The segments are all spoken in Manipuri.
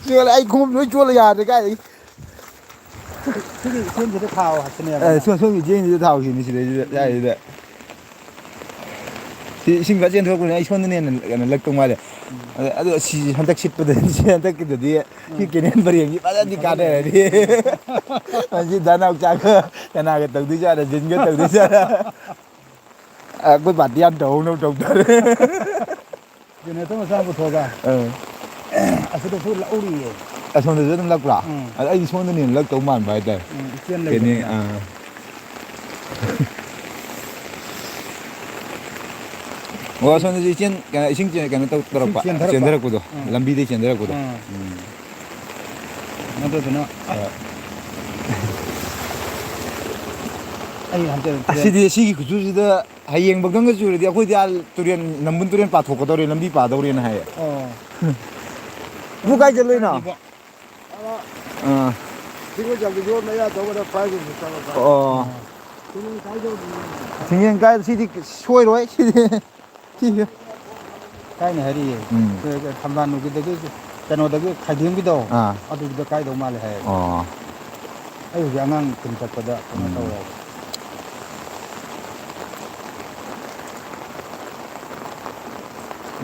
chưa lại anh không nói chua là già thì cái trên thì thảo hạt này xuống bị trên thì thảo thì mình chỉ để đây đấy thì sinh hoạt trên thôi cũng ai xuống nên là lực công mà đấy ada si hantak shit pada si hantak kita dia kini beri yang pada di kada dia masih dana ucaga dana ke tau dia ada jin ke tau dia aku batian dong đâu trồng đó cái này tôi mà sao một thôi cả cái đó tôi lão đi xong rồi rất là lạ anh xuống nó liền lắc tấu màn bài đây cái này 와 손에 이제 그냥 신경 그냥 또 들어봐. 전달했고도. 람비데 전달했고도. 나도 되나? 아니 한테 시디 시기 구주지다 하이행 먹던 거 줄이야. 거기 알 turin 남분 turin 파토거더리 람비 파더리는 하여. 누가 절로이나? 지금 저기 요 내가 저거를 봐야지 못 지금 가 시디 쇼이로이 시디 cái này đi cái tham quan cái nó cái khai điếm cái đâu ở đây cái đâu mà lại hay ấy cái ngang từng tập đó nó đâu rồi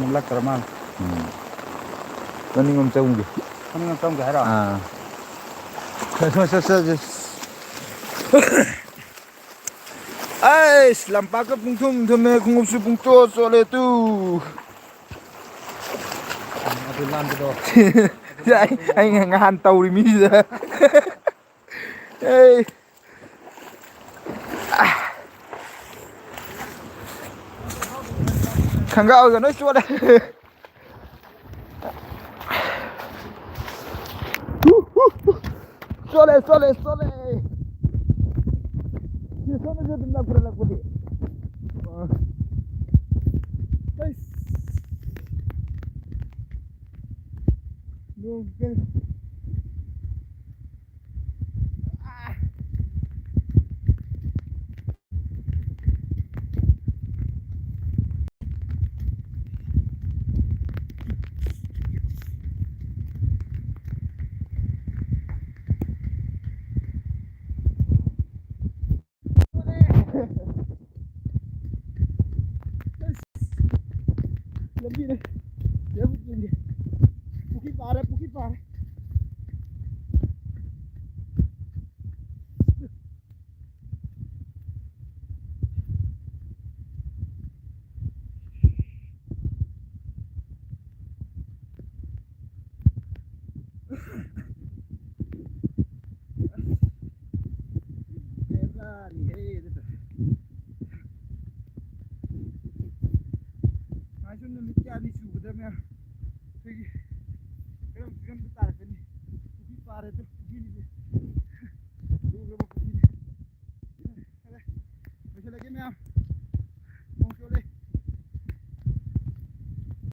mình lắc cả mà nó ngâm trông kìa nó ngâm trông cái đó thôi ai lampak ke pungtum thome khungum su pungto sole tu anh ngàn tàu đi mi ra ê thằng gạo rồi nói chuột đây sole Sana dedim ben buralar bu diye. Gel. Lebih deh, dia begini, bukit parah. Şunu miktarı şu kadar mı? Peki, kırım tutar seni. Bu bir parede, bu bir